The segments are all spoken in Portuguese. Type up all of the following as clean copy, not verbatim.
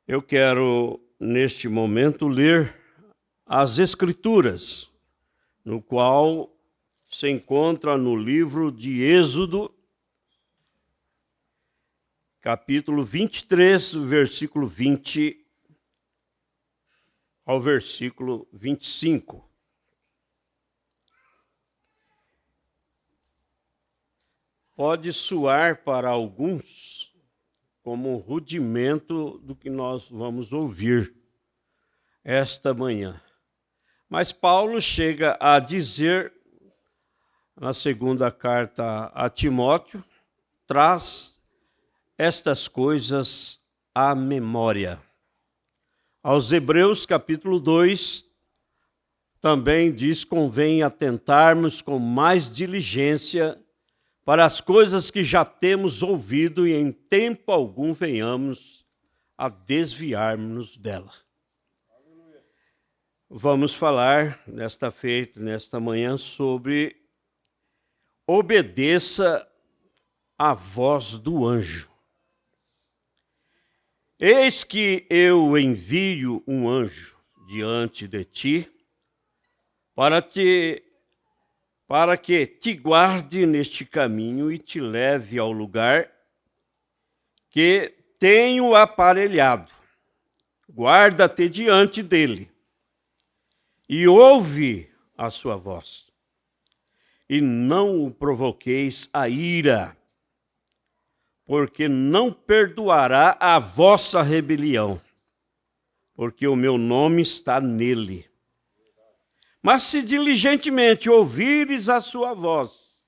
Eu quero, neste momento, ler as Escrituras, no qual se encontra no livro de Êxodo, capítulo 23, versículo 20 ao versículo 25. Pode soar para alguns como um rudimento do que nós vamos ouvir esta manhã. Mas Paulo chega a dizer, na segunda carta a Timóteo, traz estas coisas à memória. Aos Hebreus, capítulo 2, também diz: convém atentarmos com mais diligência para as coisas que já temos ouvido e em tempo algum venhamos a desviarmos dela. Vamos falar nesta manhã sobre obedeça à voz do anjo. Eis que eu envio um anjo diante de ti para que te guarde neste caminho e te leve ao lugar que tenho aparelhado. Guarda-te diante dele e ouve a sua voz. E não o provoqueis a ira, porque não perdoará a vossa rebelião, porque o meu nome está nele. Mas se diligentemente ouvires a sua voz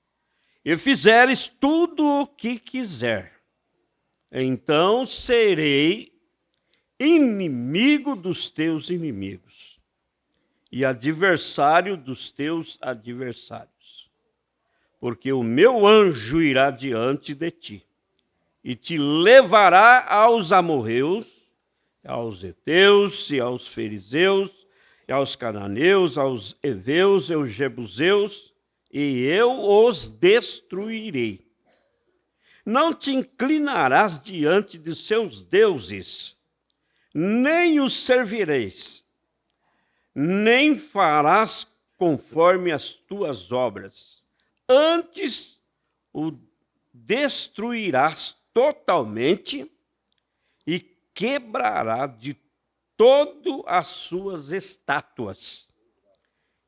e fizeres tudo o que quiser, então serei inimigo dos teus inimigos e adversário dos teus adversários. Porque o meu anjo irá diante de ti e te levará aos amorreus, aos heteus e aos fariseus, e aos cananeus, aos heveus e aos jebuseus, e eu os destruirei. Não te inclinarás diante de seus deuses, nem os servireis, nem farás conforme as tuas obras. Antes o destruirás totalmente e quebrará de todo as suas estátuas.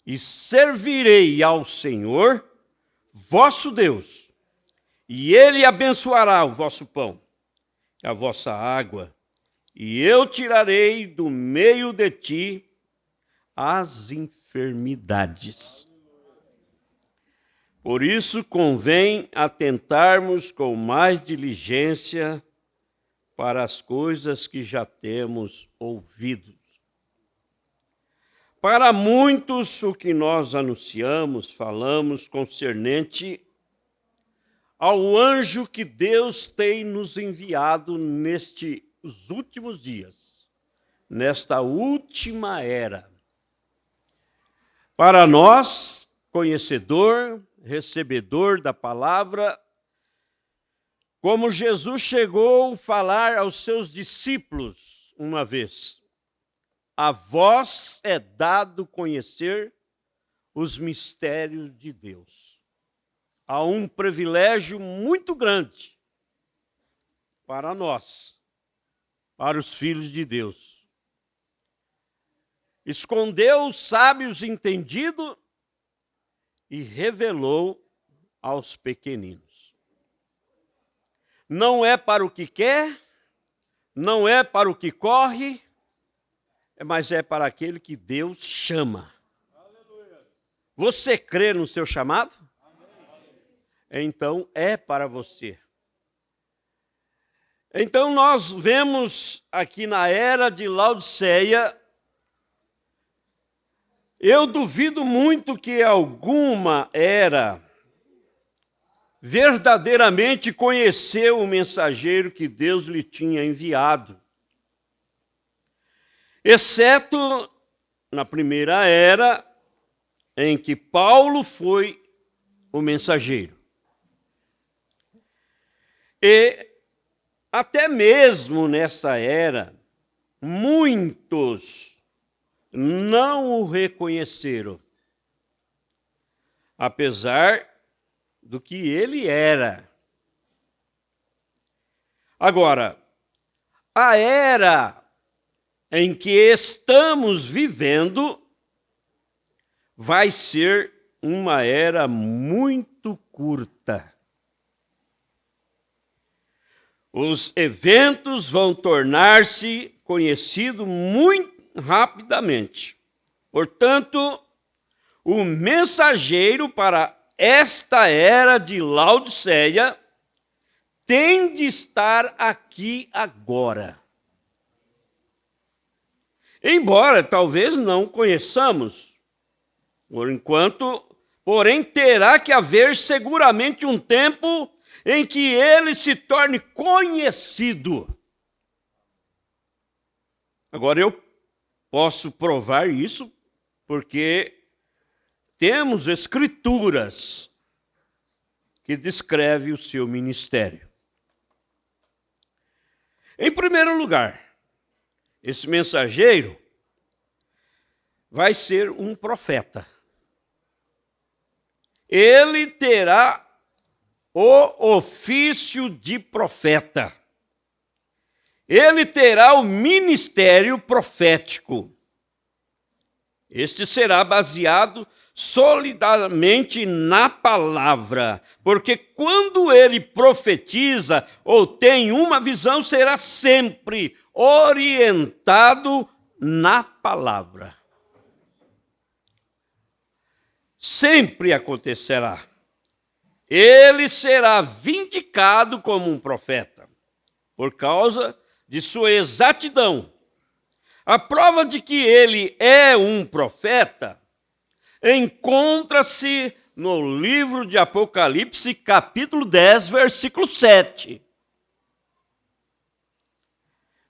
E servirei ao Senhor, vosso Deus, e ele abençoará o vosso pão, a vossa água, e eu tirarei do meio de ti as enfermidades. Por isso convém atentarmos com mais diligência para as coisas que já temos ouvido. Para muitos, o que nós anunciamos, falamos concernente ao anjo que Deus tem nos enviado nestes últimos dias, nesta última era. Para nós, conhecedor, recebedor da palavra, como Jesus chegou a falar aos seus discípulos uma vez: a vós é dado conhecer os mistérios de Deus. Há um privilégio muito grande para nós, para os filhos de Deus. Escondeu os sábios entendidos e revelou aos pequeninos. Não é para o que quer, não é para o que corre, mas é para aquele que Deus chama. Aleluia. Você crê no seu chamado? Amém. Então é para você. Então nós vemos aqui na era de Laodiceia, eu duvido muito que alguma era verdadeiramente conheceu o mensageiro que Deus lhe tinha enviado. Exceto na primeira era, em que Paulo foi o mensageiro. E até mesmo nessa era, muitos não o reconheceram, apesar do que ele era. Agora, a era em que estamos vivendo vai ser uma era muito curta. Os eventos vão tornar-se conhecidos muito rapidamente. Portanto, o mensageiro para esta era de Laodiceia tem de estar aqui agora. Embora talvez não conheçamos, por enquanto, porém terá que haver seguramente um tempo em que ele se torne conhecido. Agora eu posso provar isso porque temos escrituras que descrevem o seu ministério. Em primeiro lugar, esse mensageiro vai ser um profeta. Ele terá o ofício de profeta. Ele terá o ministério profético. Este será baseado solidariamente na palavra, porque quando ele profetiza ou tem uma visão, será sempre orientado na palavra. Sempre acontecerá. Ele será vindicado como um profeta, por causa de sua exatidão. A prova de que ele é um profeta encontra-se no livro de Apocalipse, capítulo 10, versículo 7.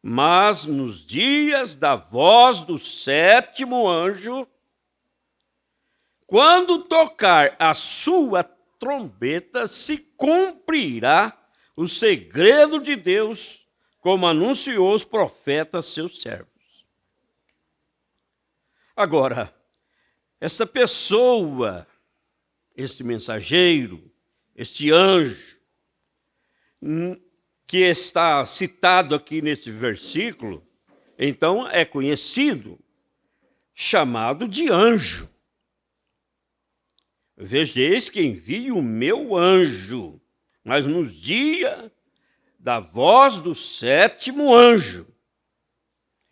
Mas nos dias da voz do sétimo anjo, quando tocar a sua trombeta, se cumprirá o segredo de Deus, como anunciou os profetas seus servos. Agora, essa pessoa, esse mensageiro, este anjo, que está citado aqui nesse versículo, então é conhecido, chamado de anjo. Vejeis que envio o meu anjo, mas nos dias da voz do sétimo anjo.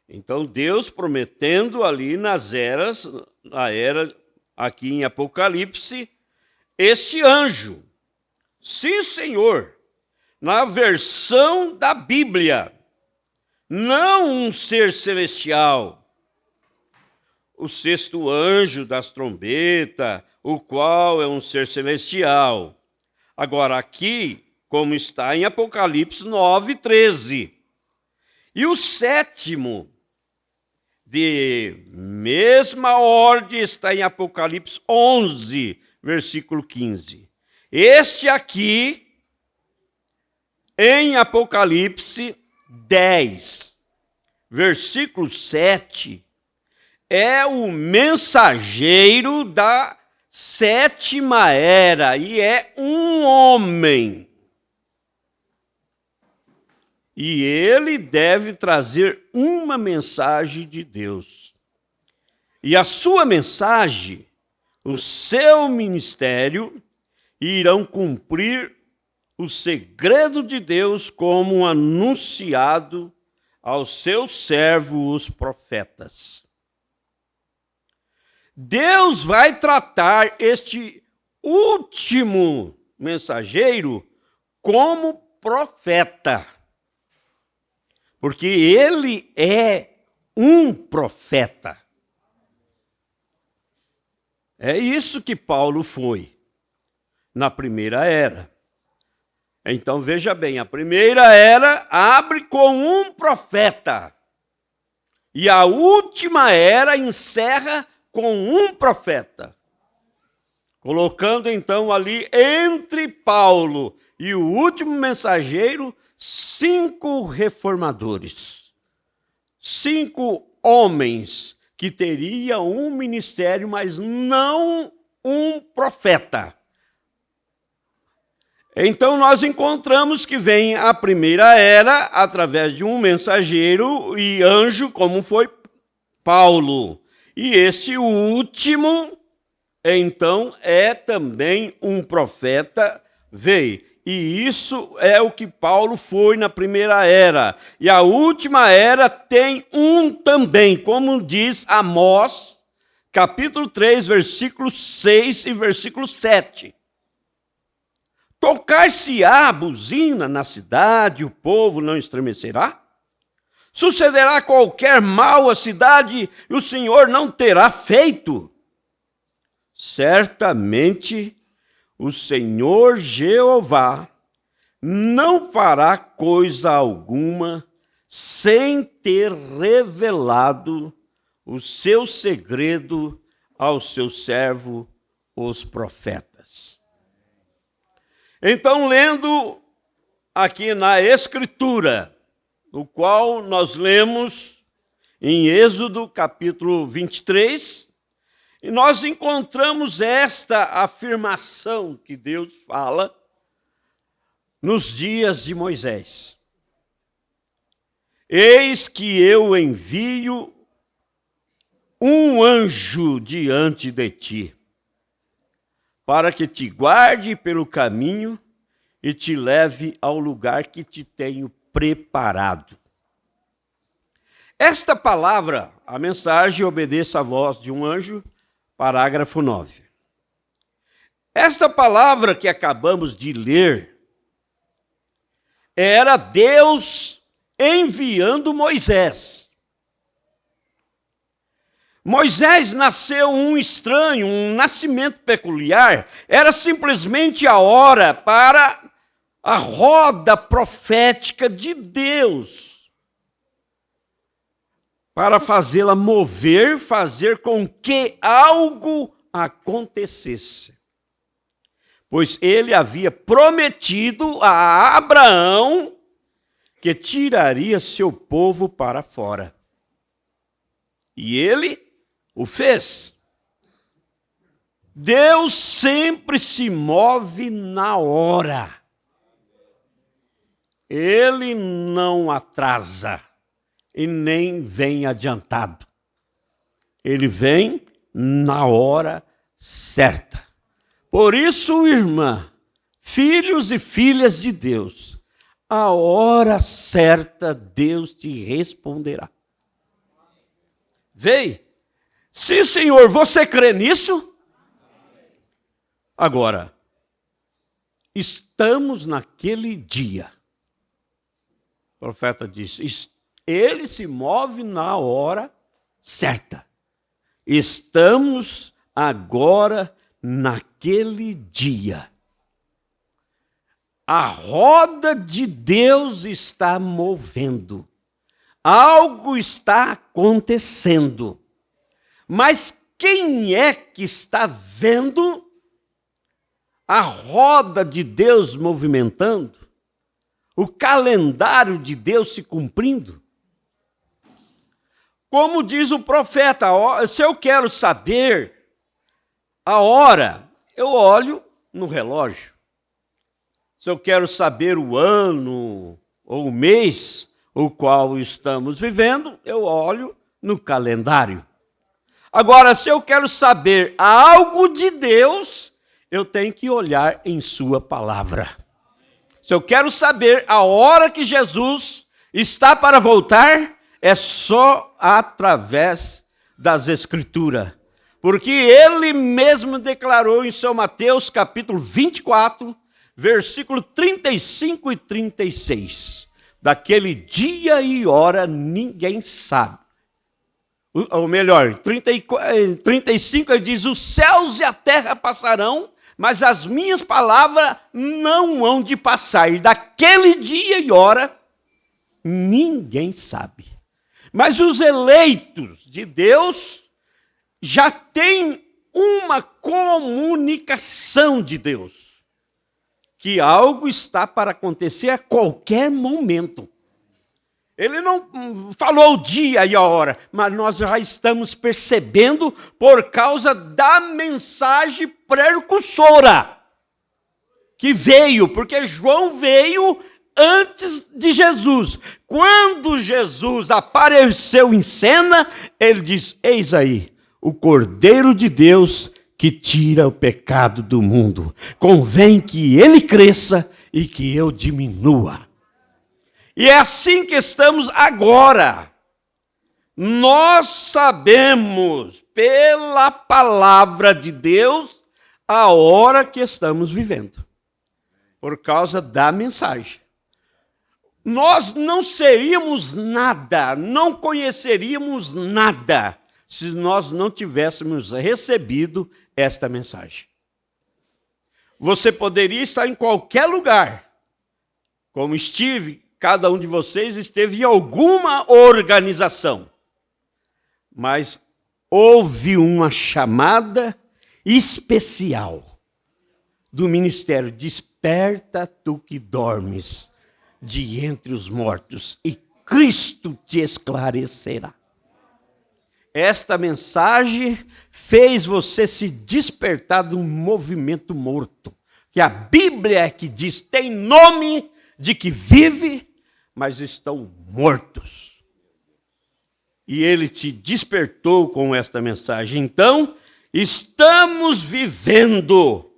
Então Deus prometendo ali nas eras, na era aqui em Apocalipse, este anjo. Sim, Senhor, na versão da Bíblia, não um ser celestial, o sexto anjo das trombetas, o qual é um ser celestial. Agora aqui, como está em Apocalipse 9:13. E o sétimo, de mesma ordem, está em Apocalipse 11, versículo 15. Este aqui, em Apocalipse 10, versículo 7, é o mensageiro da sétima era e é um homem. E ele deve trazer uma mensagem de Deus. E a sua mensagem, o seu ministério, irão cumprir o segredo de Deus como anunciado aos seus servos, os profetas. Deus vai tratar este último mensageiro como profeta, porque ele é um profeta. É isso que Paulo foi na primeira era. Então veja bem, a primeira era abre com um profeta e a última era encerra com um profeta, colocando então ali entre Paulo e o último mensageiro 5 reformadores. 5 homens que teriam um ministério, mas não um profeta. Então nós encontramos que vem a primeira era através de um mensageiro e anjo, como foi Paulo. E este último, então, é também um profeta, veio. E isso é o que Paulo foi na primeira era. E a última era tem um também, como diz Amós, capítulo 3, versículo 6 e versículo 7. Tocar-se-á a buzina na cidade, o povo não estremecerá? Sucederá qualquer mal à cidade e o Senhor não terá feito? Certamente o Senhor Jeová não fará coisa alguma sem ter revelado o seu segredo ao seu servo, os profetas. Então, lendo aqui na Escritura, no qual nós lemos em Êxodo capítulo 23, e nós encontramos esta afirmação que Deus fala nos dias de Moisés. Eis que eu envio um anjo diante de ti, para que te guarde pelo caminho e te leve ao lugar que te tenho preparado. Esta palavra, a mensagem, obedeça à voz de um anjo, parágrafo 9. Esta palavra que acabamos de ler era Deus enviando Moisés. Moisés nasceu um estranho, um nascimento peculiar, era simplesmente a hora para a roda profética de Deus, para fazê-la mover, fazer com que algo acontecesse. Pois ele havia prometido a Abraão que tiraria seu povo para fora. E ele o fez. Deus sempre se move na hora. Ele não atrasa e nem vem adiantado. Ele vem na hora certa. Por isso, irmã, filhos e filhas de Deus, a hora certa Deus te responderá. Vem. Sim, Senhor, você crê nisso? Agora, estamos naquele dia. O profeta disse, ele se move na hora certa. Estamos agora naquele dia. A roda de Deus está movendo. Algo está acontecendo. Mas quem é que está vendo a roda de Deus movimentando? O calendário de Deus se cumprindo? Como diz o profeta, se eu quero saber a hora, eu olho no relógio. Se eu quero saber o ano ou o mês o qual estamos vivendo, eu olho no calendário. Agora, se eu quero saber algo de Deus, eu tenho que olhar em sua palavra. Se eu quero saber a hora que Jesus está para voltar, é só através das Escrituras. Porque ele mesmo declarou em São Mateus, capítulo 24, versículo 35 e 36. Daquele dia e hora ninguém sabe. Ou melhor, 35 ele diz, os céus e a terra passarão, mas as minhas palavras não hão de passar. E daquele dia e hora, ninguém sabe. Mas os eleitos de Deus já têm uma comunicação de Deus. Que algo está para acontecer a qualquer momento. Ele não falou o dia e a hora, mas nós já estamos percebendo por causa da mensagem precursora que veio, porque João veio antes de Jesus. Quando Jesus apareceu em cena, ele diz: eis aí, o Cordeiro de Deus que tira o pecado do mundo. Convém que ele cresça e que eu diminua. E é assim que estamos agora. Nós sabemos, pela palavra de Deus, a hora que estamos vivendo. Por causa da mensagem. Nós não seríamos nada, não conheceríamos nada, se nós não tivéssemos recebido esta mensagem. Você poderia estar em qualquer lugar, como estive, cada um de vocês esteve em alguma organização, mas houve uma chamada especial do ministério: desperta tu que dormes de entre os mortos, e Cristo te esclarecerá. Esta mensagem fez você se despertar de um movimento morto, que a Bíblia é que diz, tem nome de que vive, mas estão mortos. E ele te despertou com esta mensagem. Então, estamos vivendo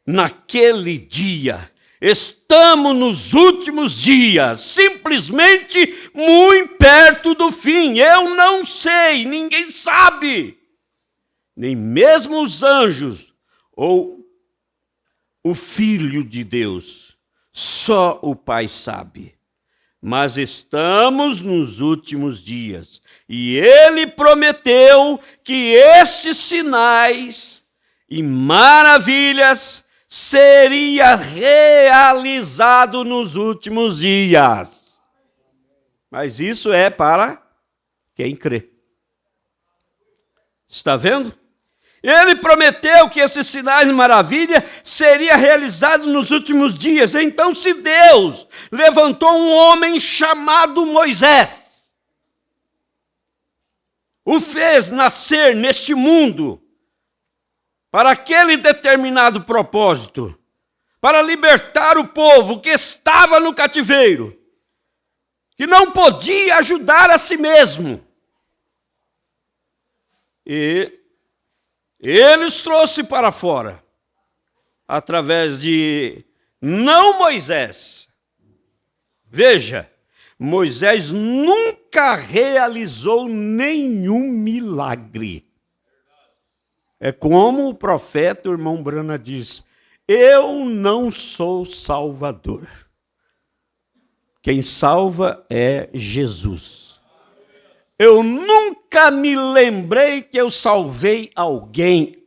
naquele dia. Estamos nos últimos dias, simplesmente muito perto do fim. Eu não sei, ninguém sabe, nem mesmo os anjos ou o Filho de Deus, só o Pai sabe. Mas estamos nos últimos dias, e Ele prometeu que estes sinais e maravilhas seria realizado nos últimos dias. Mas isso é para quem crê. Está vendo? Ele prometeu que esses sinais de maravilha seria realizado nos últimos dias. Então, se Deus levantou um homem chamado Moisés, o fez nascer neste mundo, para aquele determinado propósito, para libertar o povo que estava no cativeiro, que não podia ajudar a si mesmo. E ele os trouxe para fora, através de não Moisés. Veja, Moisés nunca realizou nenhum milagre. É como o profeta, o irmão Brana diz, eu não sou salvador. Quem salva é Jesus. Eu nunca me lembrei que eu salvei alguém,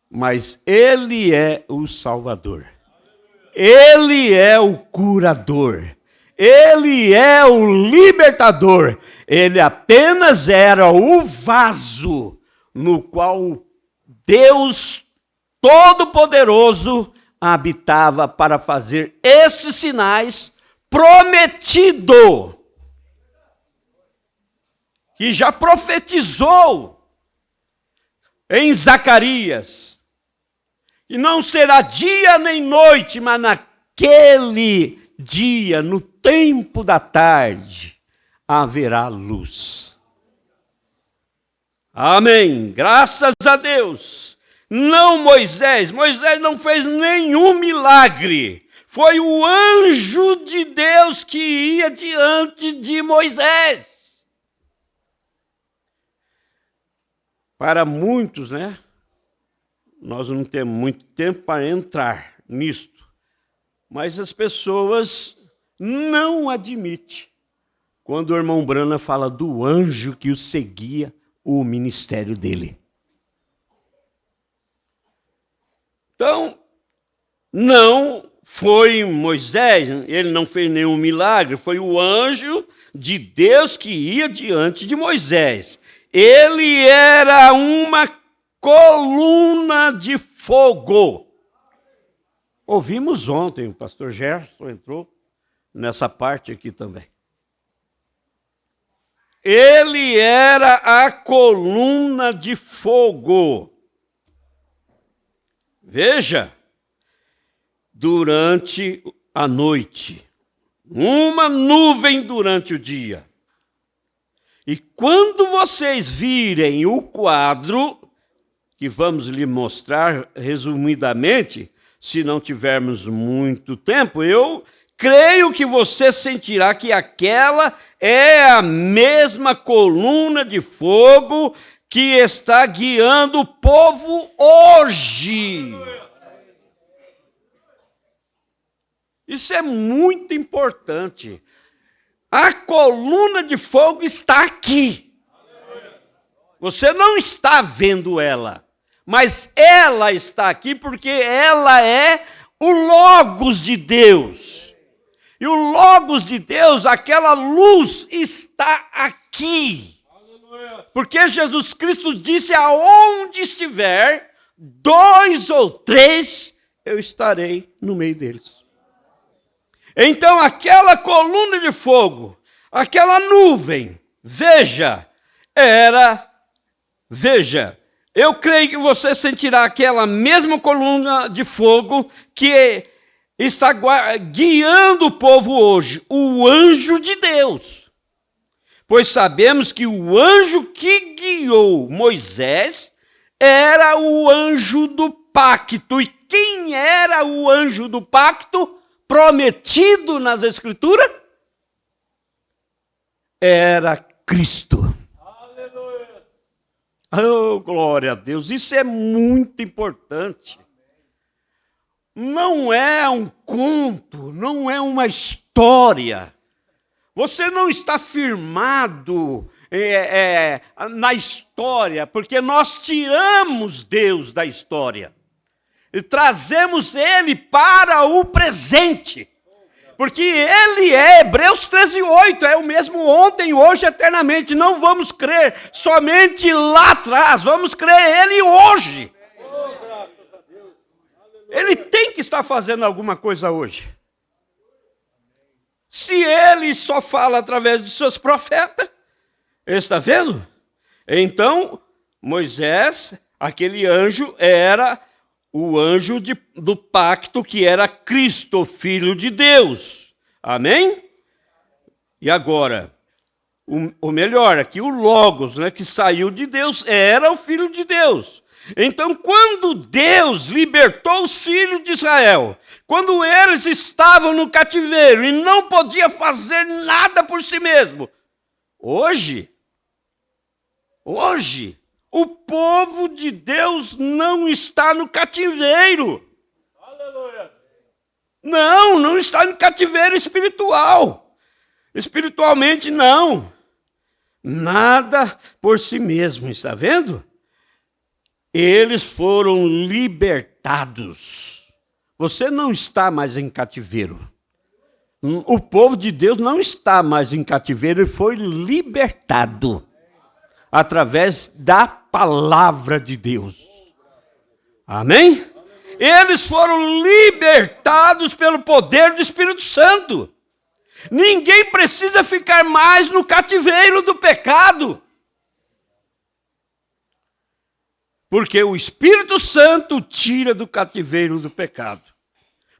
mas Ele é o Salvador. Ele é o curador. Ele é o libertador. Ele apenas era o vaso no qual Deus Todo-Poderoso habitava para fazer esses sinais prometido, que já profetizou em Zacarias, e não será dia nem noite, mas naquele dia, no tempo da tarde, haverá luz. Amém. Graças a Deus. Não Moisés. Moisés não fez nenhum milagre. Foi o anjo de Deus que ia diante de Moisés. Para muitos, né? Nós não temos muito tempo para entrar nisto. Mas as pessoas não admitem quando o irmão Brana fala do anjo que o seguia o ministério dele. Então, não foi Moisés, ele não fez nenhum milagre, foi o anjo de Deus que ia diante de Moisés. Ele era uma coluna de fogo. Ouvimos ontem, o pastor Gerson entrou, nessa parte aqui também. Ele era a coluna de fogo. Veja, durante a noite, uma nuvem durante o dia. E quando vocês virem o quadro, que vamos lhe mostrar resumidamente, se não tivermos muito tempo, eu creio que você sentirá que aquela é a mesma coluna de fogo que está guiando o povo hoje. Isso é muito importante. A coluna de fogo está aqui. Você não está vendo ela, mas ela está aqui porque ela é o Logos de Deus. E o Logos de Deus, aquela luz, está aqui. Porque Jesus Cristo disse: aonde estiver 2 ou 3, eu estarei no meio deles. Então aquela coluna de fogo, aquela nuvem, veja, eu creio que você sentirá aquela mesma coluna de fogo que está guiando o povo hoje, o anjo de Deus. Pois sabemos que o anjo que guiou Moisés era o anjo do pacto. E quem era o anjo do pacto prometido nas Escrituras? Era Cristo. Aleluia! Oh, glória a Deus! Isso é muito importante. Não é um conto, não é uma história. Você não está firmado na história, porque nós tiramos Deus da história e trazemos Ele para o presente. Porque Ele é, Hebreus 13:8, é o mesmo ontem, hoje, eternamente. Não vamos crer somente lá atrás, vamos crer Ele hoje. Ele tem que estar fazendo alguma coisa hoje. Se Ele só fala através de seus profetas, está vendo? Então, Moisés, aquele anjo, era o anjo do pacto, que era Cristo, Filho de Deus. Amém? E agora, o melhor, aqui o Logos, né, que saiu de Deus, era o Filho de Deus. Então, quando Deus libertou os filhos de Israel, quando eles estavam no cativeiro e não podiam fazer nada por si mesmo, hoje, o povo de Deus não está no cativeiro. Aleluia. Não está no cativeiro espiritual. Espiritualmente, não. Nada por si mesmo, está vendo? Eles foram libertados. Você não está mais em cativeiro. O povo de Deus não está mais em cativeiro e foi libertado através da palavra de Deus. Amém? Eles foram libertados pelo poder do Espírito Santo. Ninguém precisa ficar mais no cativeiro do pecado. Porque o Espírito Santo tira do cativeiro do pecado.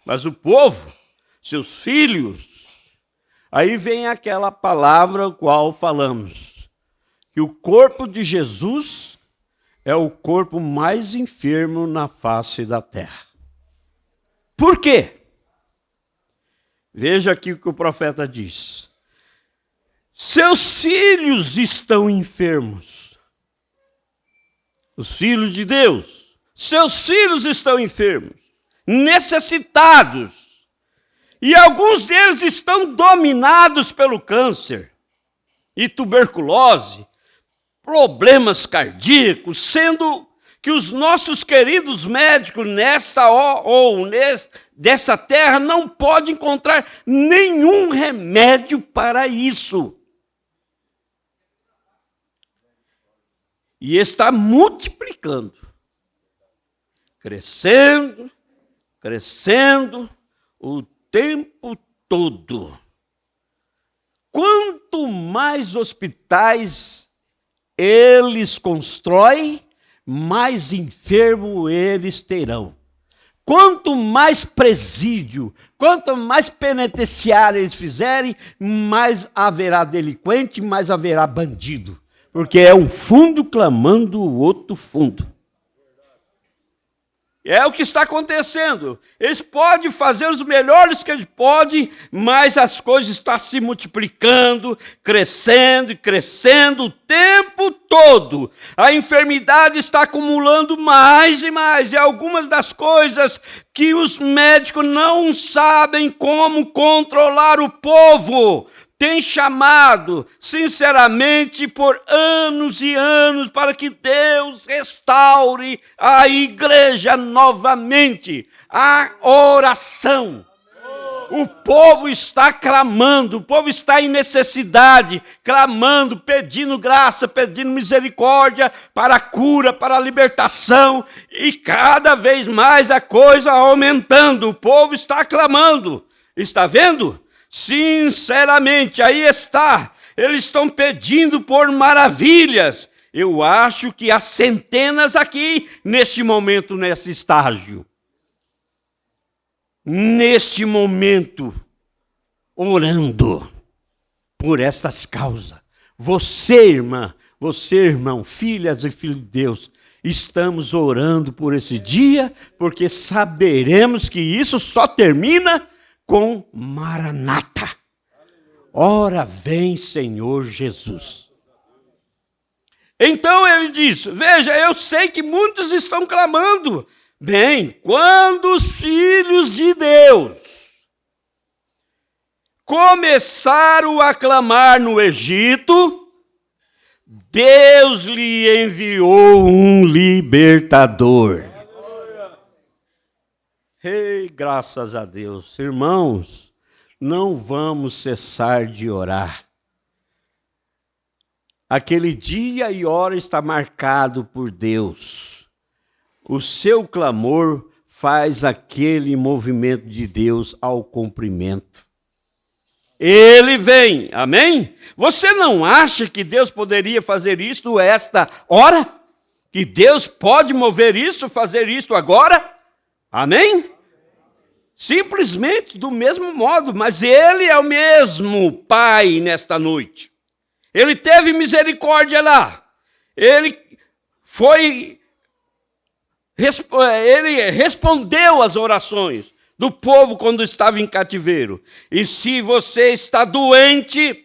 Mas o povo, seus filhos, aí vem aquela palavra qual falamos, que o corpo de Jesus é o corpo mais enfermo na face da terra. Por quê? Veja aqui o que o profeta diz. Seus filhos estão enfermos. Os filhos de Deus, seus filhos estão enfermos, necessitados. E alguns deles estão dominados pelo câncer e tuberculose, problemas cardíacos, sendo que os nossos queridos médicos dessa terra não podem encontrar nenhum remédio para isso. E está multiplicando, crescendo o tempo todo. quanto mais hospitais eles constroem, mais enfermo eles terão. Quanto mais presídio, quanto mais penitenciária eles fizerem, mais haverá delinquente, mais haverá bandido. Porque é um fundo clamando o outro fundo. É o que está acontecendo. Eles podem fazer os melhores que eles podem, mas as coisas estão se multiplicando, crescendo e crescendo o tempo todo. A enfermidade está acumulando mais e mais. E algumas das coisas que os médicos não sabem como controlar o povo. Tem chamado, sinceramente, por anos e anos, para que Deus restaure a igreja novamente. A oração. O povo está clamando, o povo está em necessidade, clamando, pedindo graça, pedindo misericórdia para a cura, para a libertação. E cada vez mais a coisa aumentando. O povo está clamando. Está vendo? Sinceramente, aí está. Eles estão pedindo por maravilhas. Eu acho que há centenas aqui, neste momento, nesse estágio. Neste momento, orando por estas causas. Você, irmã, você, irmão, filhas e filhos de Deus, estamos orando por esse dia, porque saberemos que isso só termina com Maranata. Ora vem, Senhor Jesus. Então ele diz, veja, eu sei que muitos estão clamando. Bem, quando os filhos de Deus começaram a clamar no Egito, Deus lhe enviou um libertador. Ei, graças a Deus. Irmãos, não vamos cessar de orar. Aquele dia e hora está marcado por Deus. O seu clamor faz aquele movimento de Deus ao cumprimento. Ele vem, amém? Você não acha que Deus poderia fazer isto esta hora? Que Deus pode mover isso, fazer isto agora? Amém? Simplesmente do mesmo modo, mas Ele é o mesmo Pai nesta noite. Ele teve misericórdia lá. Ele respondeu às orações do povo quando estava em cativeiro. E se você está doente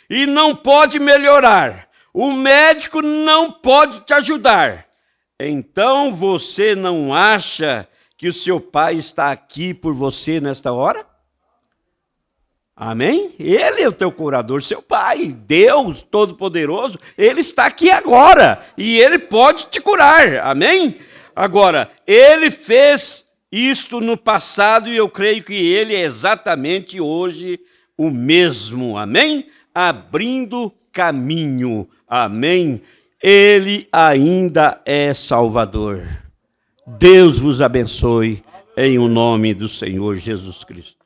e não pode melhorar, o médico não pode te ajudar, então você não acha que o seu Pai está aqui por você nesta hora? Amém? Ele é o teu curador, seu Pai, Deus Todo-Poderoso, Ele está aqui agora e Ele pode te curar, amém? Agora, Ele fez isto no passado e eu creio que Ele é exatamente hoje o mesmo, amém? Abrindo caminho, amém? Ele ainda é Salvador. Deus vos abençoe em o nome do Senhor Jesus Cristo.